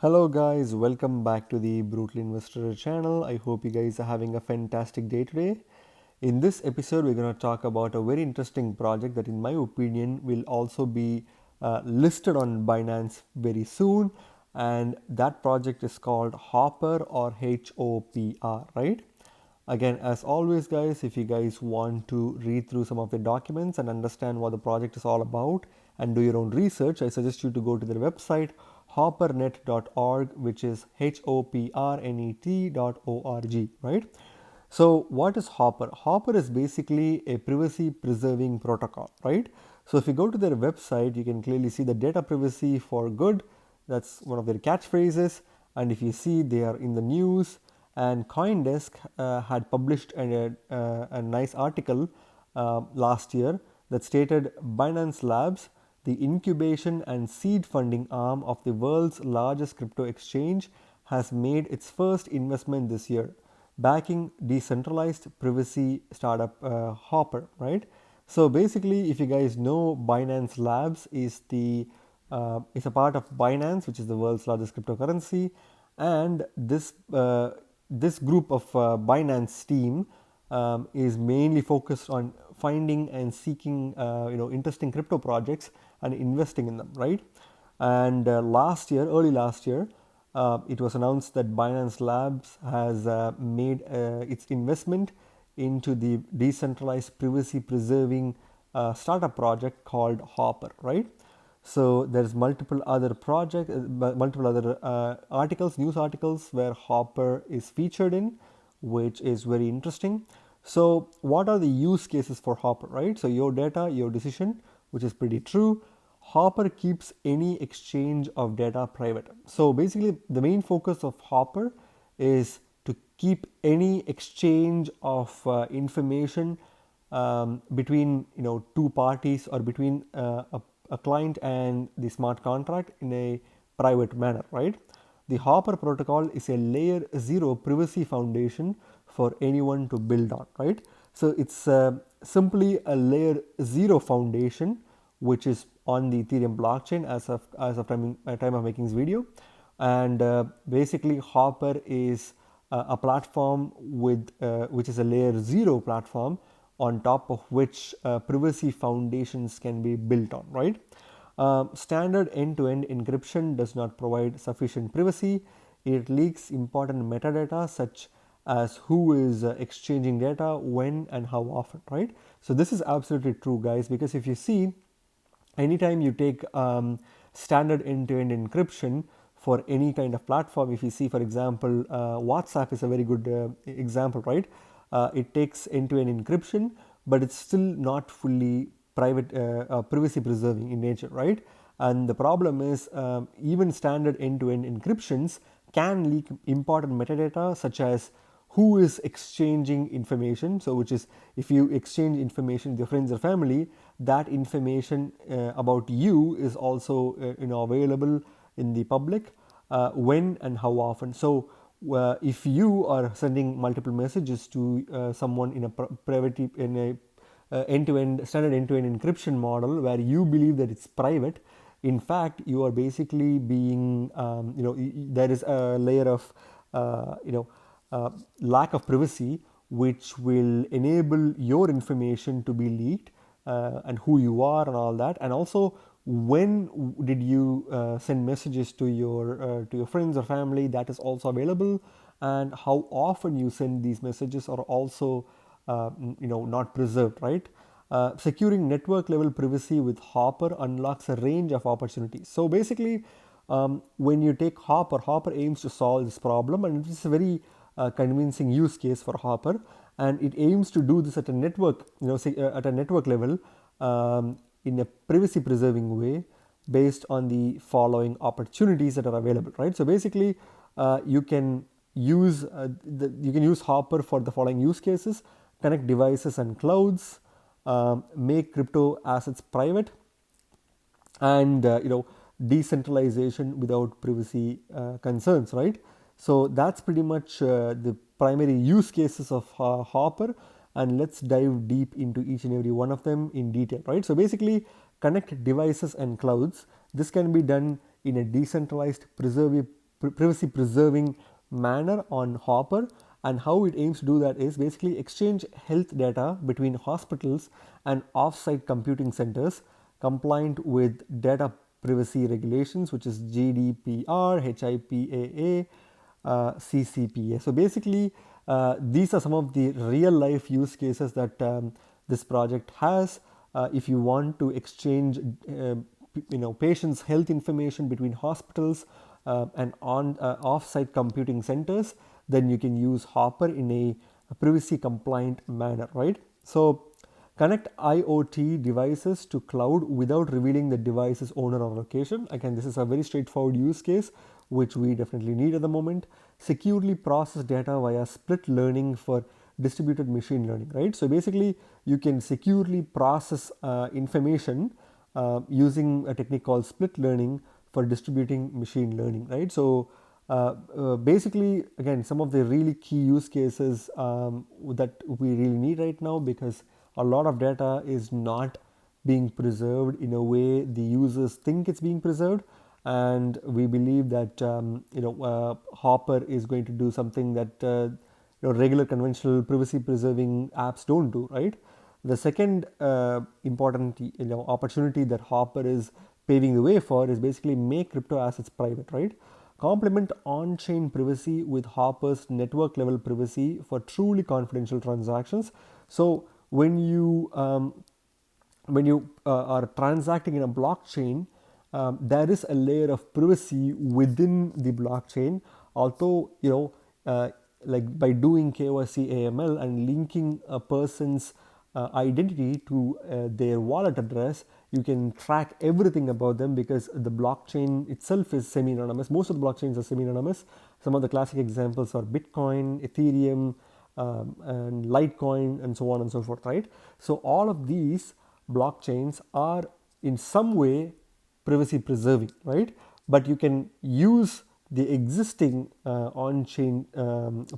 Hello guys, welcome back to the Brutal Investor channel. I hope you guys are having a fantastic day today. In this episode, we're going to talk about a very interesting project that in my opinion will also be listed on Binance very soon, and that project is called HOPR or HOPR, right? Again, as always guys, if you guys want to read through some of the documents and understand what the project is all about and do your own research, I suggest you to go to their website hoprnet.org, which is hoprnet.org, right? So what is Hopper? Hopper is basically a privacy preserving protocol, right? So if you go to their website, you can clearly see the data privacy for good. That's one of their catchphrases. And if you see, they are in the news, and CoinDesk had published a nice article last year that stated Binance Labs, the incubation and seed funding arm of the world's largest crypto exchange, has made its first investment this year, backing decentralized privacy startup HOPR, right? So basically, if you guys know, Binance Labs is a part of Binance, which is the world's largest cryptocurrency, and this group of Binance team is mainly focused on finding and seeking interesting crypto projects and investing in them, right? And early last year, it was announced that Binance Labs has made its investment into the decentralized privacy preserving startup project called Hopper, right? So there's multiple other articles, news articles where Hopper is featured in, which is very interesting. So what are the use cases for Hopper, right? So your data, your decision, which is pretty true. Hopper keeps any exchange of data private. So basically the main focus of Hopper is to keep any exchange of information between two parties or between a client and the smart contract in a private manner, right? The Hopper protocol is a layer 0 privacy foundation for anyone to build on, right? So it's simply a layer 0 foundation which is on the Ethereum blockchain as of time of making this video. And basically Hopper is a platform which is a layer 0 platform on top of which privacy foundations can be built on, right? Standard end-to-end encryption does not provide sufficient privacy. It leaks important metadata such as who is exchanging data, when and how often, right? So this is absolutely true, guys, because if you see, anytime you take standard end-to-end encryption for any kind of platform, if you see, for example, WhatsApp is a very good example, right? It takes end-to-end encryption, but it's still not fully privacy preserving in nature, right? And the problem is even standard end-to-end encryptions can leak important metadata such as who is exchanging information. So which is, if you exchange information with your friends or family, that information about you is also available in the public, when and how often. So if you are sending multiple messages to someone in a private in a standard end-to-end encryption model where you believe that it's private, in fact you are basically being there is a layer of lack of privacy which will enable your information to be leaked, and who you are and all that, and also when did you send messages to your friends or family, that is also available, and how often you send these messages are also not preserved, right? Securing network level privacy with Hopper unlocks a range of opportunities. So basically, when you take Hopper aims to solve this problem, and it's a very convincing use case for Hopper, and it aims to do this at a network, at a network level, in a privacy preserving way, based on the following opportunities that are available, right? So basically, you can use Hopper for the following use cases: connect devices and clouds, make crypto assets private, and decentralization without privacy concerns, right? So that's pretty much the primary use cases of Hopper, and let's dive deep into each and every one of them in detail, right? So basically, connect devices and clouds. This can be done in a decentralized privacy preserving manner on Hopper. And how it aims to do that is basically exchange health data between hospitals and off-site computing centers compliant with data privacy regulations, which is GDPR, HIPAA, CCPA. So basically, these are some of the real life use cases that this project has. If you want to exchange patients' health information between hospitals and on off-site computing centers, then you can use Hopper in a privacy compliant manner, right? So connect IoT devices to cloud without revealing the device's owner or location. Again, this is a very straightforward use case which we definitely need at the moment. Securely process data via split learning for distributed machine learning, right? So basically you can securely process information using a technique called split learning for distributing machine learning, right? So basically, again, some of the really key use cases that we really need right now, because a lot of data is not being preserved in a way the users think it's being preserved, and we believe that Hopper is going to do something that regular conventional privacy preserving apps don't do, right? The second important opportunity that Hopper is paving the way for is basically make crypto assets private, right? Complement on-chain privacy with Hopper's network level privacy for truly confidential transactions. So when you are transacting in a blockchain, there is a layer of privacy within the blockchain. Although like by doing KYC AML and linking a person's identity to their wallet address, you can track everything about them, because the blockchain itself is semi-anonymous. Most of the blockchains are semi-anonymous. Some of the classic examples are Bitcoin, Ethereum, and Litecoin, and so on and so forth, right? So all of these blockchains are in some way privacy preserving, right? But you can use the existing on-chain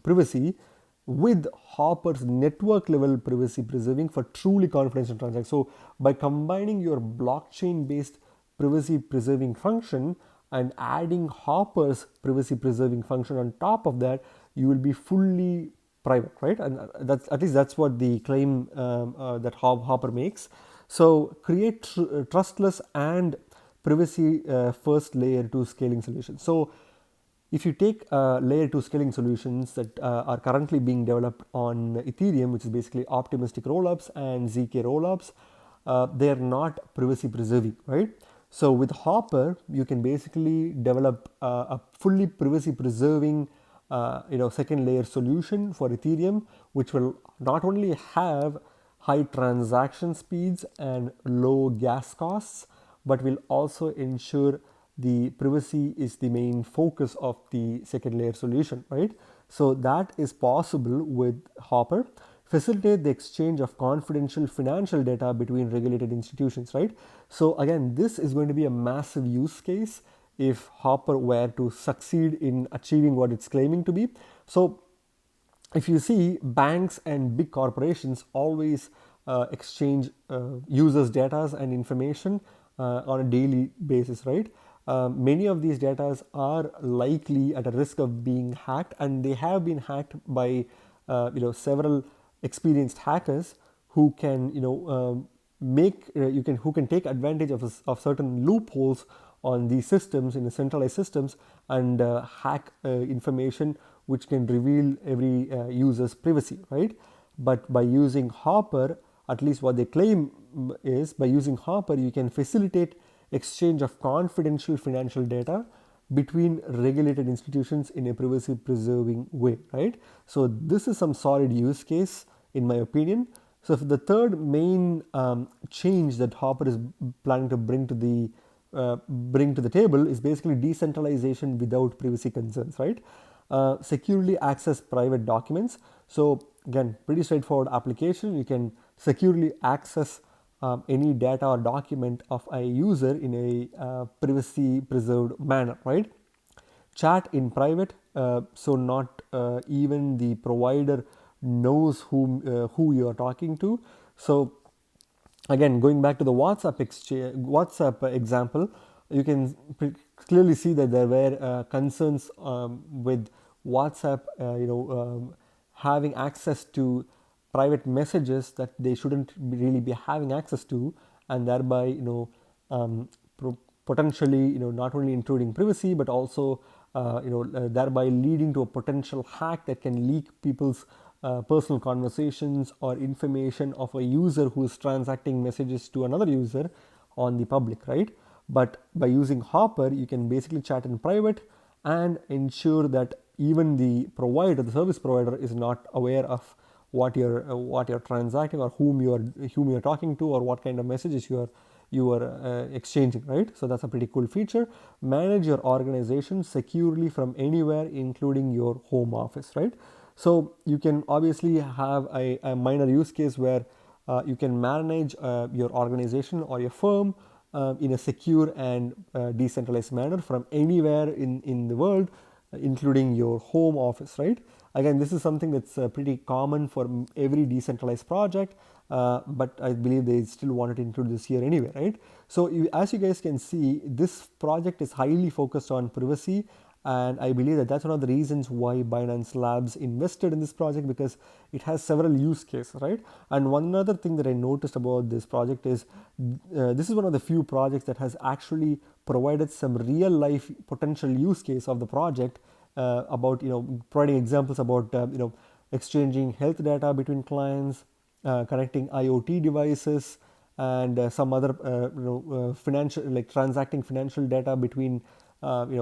privacy with Hopper's network level privacy preserving for truly confidential transactions. So by combining your blockchain based privacy preserving function and adding Hopper's privacy preserving function on top of that, you will be fully private, right? And that's, at least that's what the claim that Hopper makes. So create trustless and privacy first layer 2 scaling solutions. So if you take layer 2 scaling solutions that are currently being developed on Ethereum, which is basically optimistic rollups and ZK rollups, they are not privacy preserving, right? So with Hopper, you can basically develop a fully privacy preserving second layer solution for Ethereum, which will not only have high transaction speeds and low gas costs, but will also ensure the privacy is the main focus of the second layer solution, right? So that is possible with Hopper. Facilitate the exchange of confidential financial data between regulated institutions, right? So again, this is going to be a massive use case if Hopper were to succeed in achieving what it's claiming to be. So if you see, banks and big corporations always exchange users' data and information on a daily basis, right? Many of these data are likely at a risk of being hacked, and they have been hacked by several experienced hackers who can who can take advantage of certain loopholes on these systems, in the centralized systems, and hack information which can reveal every user's privacy, right? But by using Hopper, at least what they claim is, by using Hopper, you can facilitate exchange of confidential financial data between regulated institutions in a privacy preserving way, right? So this is some solid use case in my opinion. So the third main change that Hopper is planning to bring to the table is basically decentralization without privacy concerns, right? Securely access private documents. So again, pretty straightforward application. You can securely access any data or document of a user in a privacy preserved manner, right? Chat in private, so not even the provider knows who you are talking to. So again, going back to the WhatsApp example, you can clearly see that there were concerns with WhatsApp, having access to private messages that they shouldn't really be having access to, and thereby, um, potentially, not only intruding privacy, but also, thereby leading to a potential hack that can leak people's personal conversations or information of a user who is transacting messages to another user on the public, right? But by using Hopper, you can basically chat in private and ensure that even the provider, the service provider, is not aware of what you're transacting, or whom you're talking to, or what kind of messages you are exchanging, right? So that's a pretty cool feature. Manage your organization securely from anywhere, including your home office, right? So you can obviously have a minor use case where you can manage your organization or your firm in a secure and decentralized manner from anywhere in the world, including your home office, right? Again, this is something that's pretty common for every decentralized project, but I believe they still wanted to include this here anyway, right? So as you guys can see, this project is highly focused on privacy, and I believe that that's one of the reasons why Binance Labs invested in this project, because it has several use cases, right? And one other thing that I noticed about this project is this is one of the few projects that has actually provided some real life potential use case of the project, about providing examples about exchanging health data between clients, connecting IoT devices, and some other financial, like transacting financial data between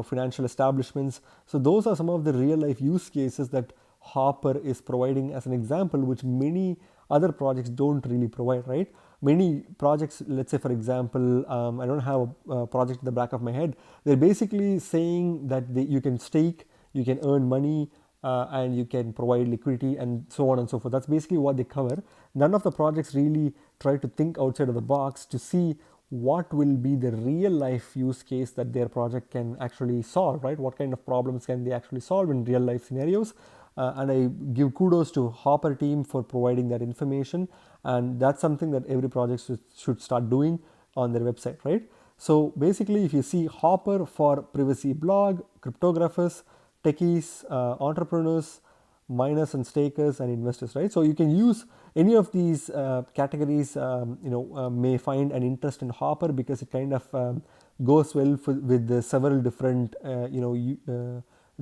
financial establishments. So those are some of the real life use cases that Hopper is providing as an example, which many other projects don't really provide, right? Many projects, let's say for example, I don't have a project in the back of my head. They're basically saying that you can stake, you can earn money, and you can provide liquidity, and so on and so forth. That's basically what they cover. None of the projects really try to think outside of the box to see what will be the real life use case that their project can actually solve, right? What kind of problems can they actually solve in real life scenarios? And I give kudos to Hopper team for providing that information, and that's something that every project should start doing on their website, right? So basically, if you see Hopper for privacy blog, cryptographers, techies, entrepreneurs, miners and stakers, and investors, right? So you can use any of these categories, may find an interest in Hopper, because it kind of goes well with the several different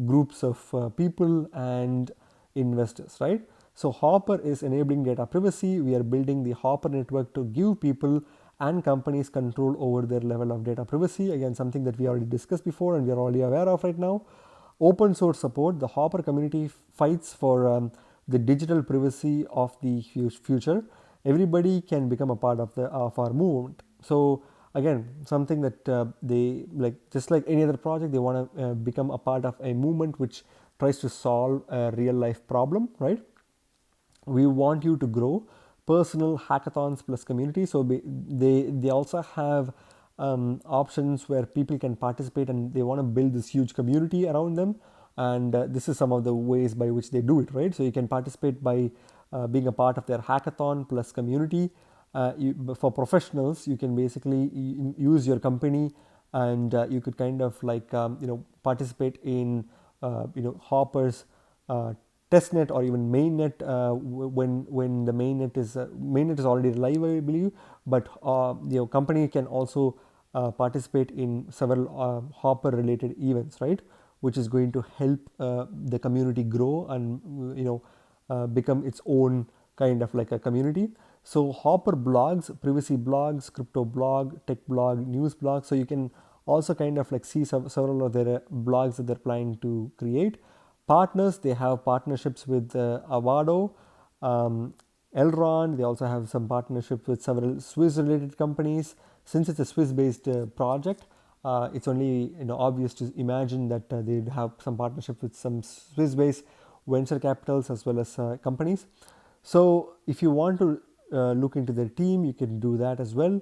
groups of people and investors, right? So Hopper is enabling data privacy. We are building the Hopper network to give people and companies control over their level of data privacy. Again, something that we already discussed before and we are already aware of right now. Open source support. The Hopper community fights for the digital privacy of the future. Everybody can become a part of our movement. So again, something that they, like, just like any other project, they want to become a part of a movement which tries to solve a real life problem, right? We want you to grow. Personal hackathons plus community. So they also have options where people can participate, and they want to build this huge community around them. And this is some of the ways by which they do it, right? So you can participate by being a part of their hackathon plus community. For professionals, you can basically use your company, and you could kind of like participate in Hopper's testnet or even mainnet when the mainnet is already live, I believe. But company can also participate in several Hopper related events, right? Which is going to help the community grow and become its own kind of like a community. So Hopper blogs, privacy blogs, crypto blog, tech blog, news blog. So you can also kind of like see several of their blogs that they're planning to create. Partners, they have partnerships with Avado, Elron. They also have some partnerships with several Swiss related companies. Since it's a Swiss based project, it's only obvious to imagine that they'd have some partnerships with some Swiss based venture capitals as well as companies. So if you want to look into their team, you can do that as well.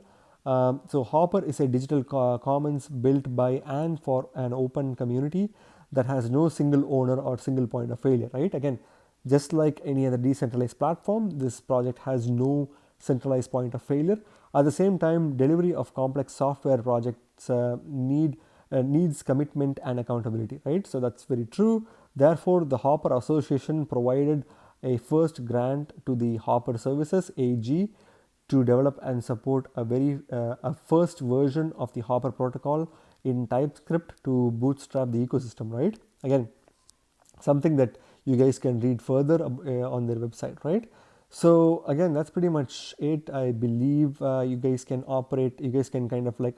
So Hopper is a digital commons built by and for an open community that has no single owner or single point of failure, right? Again, just like any other decentralized platform, this project has no centralized point of failure. At the same time, delivery of complex software projects need needs commitment and accountability, right? So that's very true. Therefore, the Hopper Association provided a first grant to the Hopper Services AG to develop and support a first version of the Hopper protocol in TypeScript to bootstrap the ecosystem, right? Again, something that you guys can read further on their website, right? So again, that's pretty much it. I believe you guys can kind of like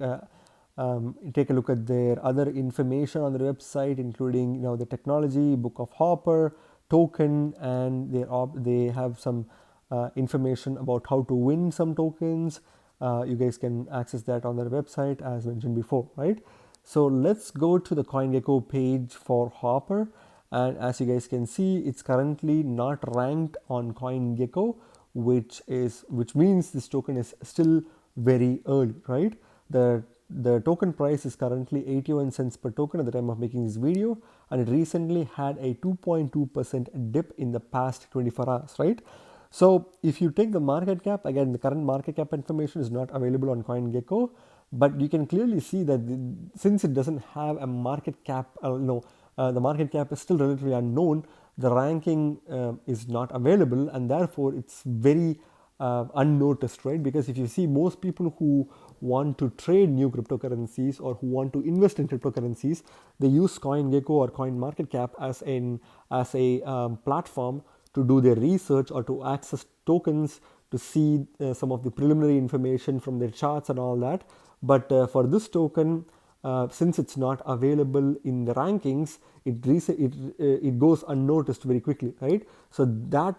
take a look at their other information on their website, including, you know, the technology, book of Hopper, token, and they have some information about how to win some tokens. You guys can access that on their website as mentioned before, right? So let's go to the CoinGecko page for Hopper, and as you guys can see, it's currently not ranked on CoinGecko, which means this token is still very early, right? The token price is currently 81 cents per token at the time of making this video, and it recently had a 2.2% dip in the past 24 hours, right? So if you take the market cap, again, the current market cap information is not available on CoinGecko, but you can clearly see that since it doesn't have a market cap, the market cap is still relatively unknown, the ranking is not available, and therefore it's very unnoticed, right? Because if you see, most people who want to trade new cryptocurrencies or who want to invest in cryptocurrencies, they use CoinGecko or CoinMarketCap as a platform to do their research or to access tokens, to see some of the preliminary information from their charts and all that. But for this token, since it's not available in the rankings, it goes unnoticed very quickly, right? So that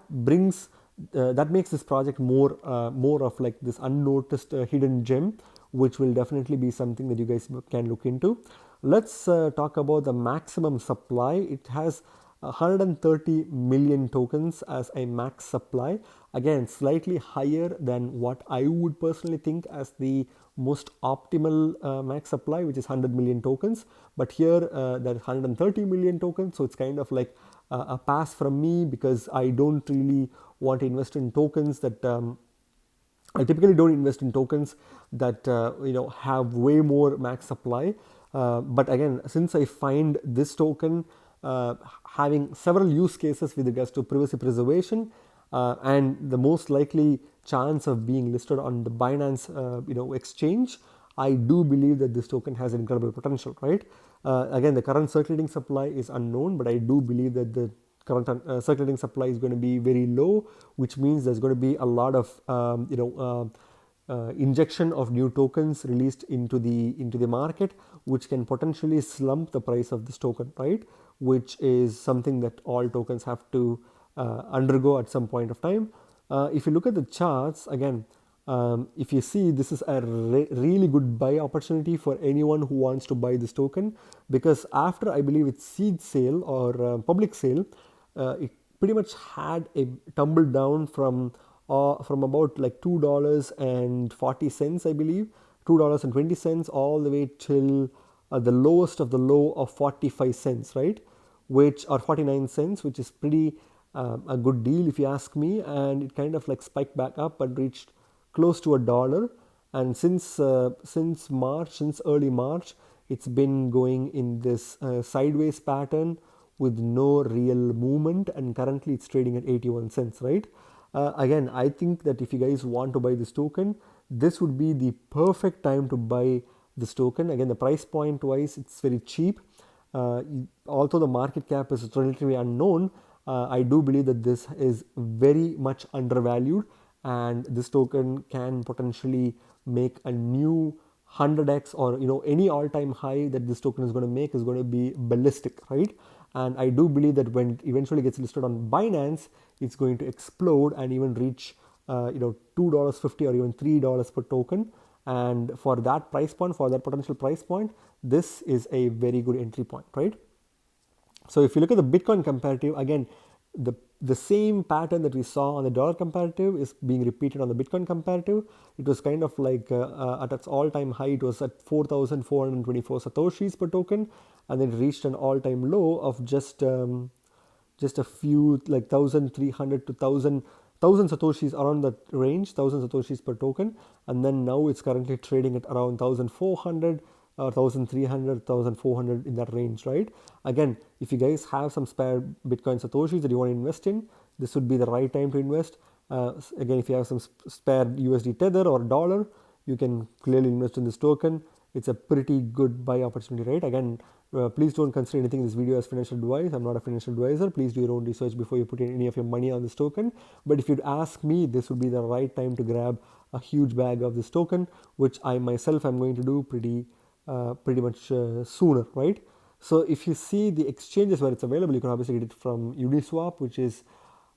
makes this project more of like this unnoticed hidden gem, which will definitely be something that you guys can look into. Let's talk about the maximum supply. It has 130 million tokens as a max supply. Again, slightly higher than what I would personally think as the most optimal max supply, which is 100 million tokens. But here there is 130 million tokens, so it's kind of like a pass from me, because I don't really want to invest in tokens that I typically don't invest in tokens that have way more max supply. But again, since I find this token having several use cases with regards to privacy preservation, and the most likely chance of being listed on the Binance exchange, I do believe that this token has incredible potential, right? Again, the current circulating supply is unknown, but I do believe that the current circulating supply is going to be very low, which means there's going to be a lot of injection of new tokens released into the market, which can potentially slump the price of this token, right? Which is something that all tokens have to undergo at some point of time. If you look at the charts again, if you see, this is a really good buy opportunity for anyone who wants to buy this token, because after, I believe, its seed sale or public sale, it pretty much had a tumble down from about like $2.40, I believe, $2.20, all the way till the lowest of the low of 45 cents, right? Or 49 cents, which is pretty a good deal if you ask me. And it kind of like spiked back up and reached close to $1. And since early March, it's been going in this sideways pattern with no real movement, and currently it's trading at 81 cents, right? Again, I think that if you guys want to buy this token, this would be the perfect time to buy this token. Again, the price point wise, it's very cheap. Although the market cap is relatively unknown, I do believe that this is very much undervalued, and this token can potentially make a new 100x, or any all-time high that this token is going to make is going to be ballistic, right? And I do believe that when it eventually gets listed on Binance, it's going to explode and even reach $2.50 or even $3 per token. And for that price point, for that potential price point, this is a very good entry point, right? So if you look at the Bitcoin comparative, again, the same pattern that we saw on the dollar comparative is being repeated on the Bitcoin comparative. It was kind of like at its all-time high, it was at 4,424 satoshis per token, and then it reached an all-time low of just a few, like 1,300 to 1,000 satoshis, around that range, 1,000 satoshis per token. And then now it's currently trading at around 1,400 or 1300, 1400 in that range, right? Again, if you guys have some spare Bitcoin Satoshis that you want to invest in, this would be the right time to invest. Again, if you have some spare USD Tether or dollar, you can clearly invest in this token. It's a pretty good buy opportunity, right? Again, please don't consider anything in this video as financial advice. I'm not a financial advisor. Please do your own research before you put in any of your money on this token. But if you'd ask me, this would be the right time to grab a huge bag of this token, which I myself am going to do pretty much sooner, right? So if you see the exchanges where it's available, you can obviously get it from Uniswap, which is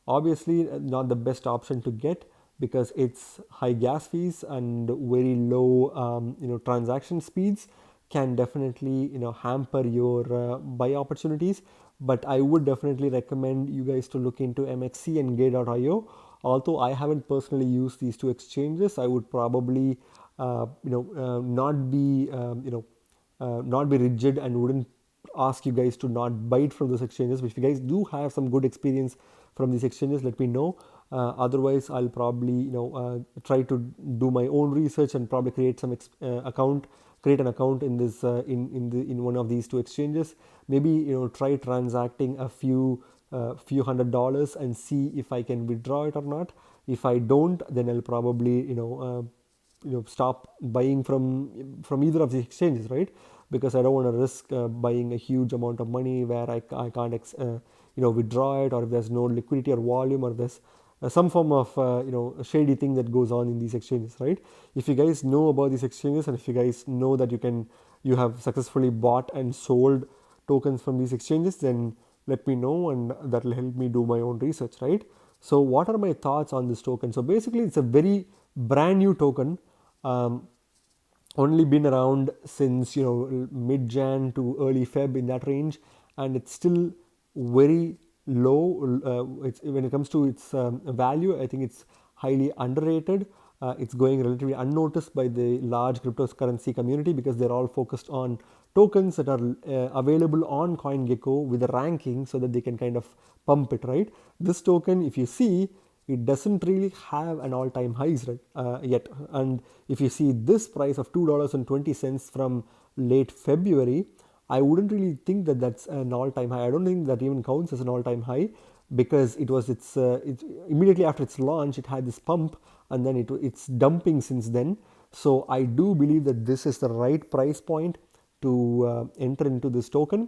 obviously not the best option to get because it's high gas fees and very low transaction speeds can definitely hamper your buy opportunities. But I would definitely recommend you guys to look into MXC and Gate.io. Although I haven't personally used these two exchanges, I would probably not be rigid and wouldn't ask you guys to not buy it from those exchanges. But if you guys do have some good experience from these exchanges, let me know. Otherwise, I'll probably try to do my own research and probably create some create an account in this in one of these two exchanges. Maybe try transacting a few $100 and see if I can withdraw it or not. If I don't, then I'll probably stop buying from either of the exchanges, right? Because I don't want to risk buying a huge amount of money where I can't withdraw it, or if there's no liquidity or volume, or there's some form of shady thing that goes on in these exchanges, right? If you guys know about these exchanges, and if you guys know that you have successfully bought and sold tokens from these exchanges, then let me know, and that will help me do my own research, right? So what are my thoughts on this token? So basically, it's a very brand new token. Only been around since mid-Jan to early Feb, in that range, and it's still very low. When it comes to its value, I think it's highly underrated. It's going relatively unnoticed by the large cryptocurrency community because they're all focused on tokens that are available on CoinGecko with a ranking so that they can kind of pump it, right? This token, if you see, it doesn't really have an all-time highs yet. And if you see this price of $2.20 from late February, I wouldn't really think that that's an all-time high. I don't think that even counts as an all-time high because it was immediately after its launch, it had this pump, and then it's dumping since then. So I do believe that this is the right price point to enter into this token.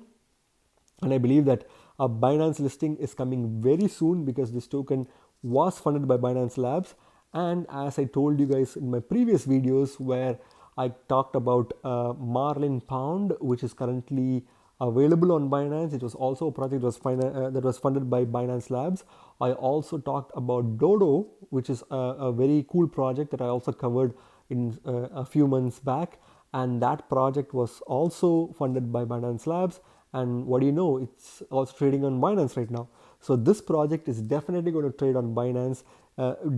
And I believe that a Binance listing is coming very soon because this token was funded by Binance Labs. And as I told you guys in my previous videos where I talked about Marlin Pound, which is currently available on Binance. It was also a project that was funded by Binance Labs. I also talked about Dodo, which is a very cool project that I also covered in a few months back. And that project was also funded by Binance Labs. And what do you know, it's also trading on Binance right now. So this project is definitely going to trade on Binance.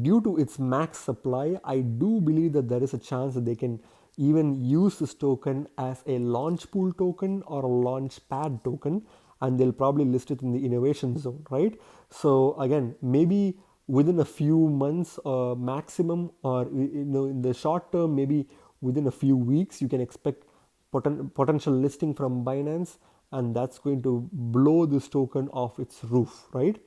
Due to its max supply, I do believe that there is a chance that they can even use this token as a launch pool token or a launch pad token, and they'll probably list it in the innovation zone, right? So again, maybe within a few months maximum, or in the short term, maybe within a few weeks, you can expect potential listing from Binance, and that's going to blow this token off its roof, right?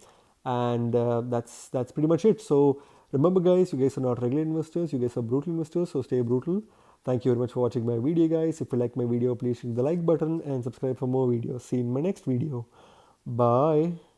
And that's pretty much it. So remember guys, you guys are not regular investors, you guys are brutal investors, so stay brutal. Thank you very much for watching my video guys. If you like my video, please hit the like button and subscribe for more videos. See you in my next video. Bye.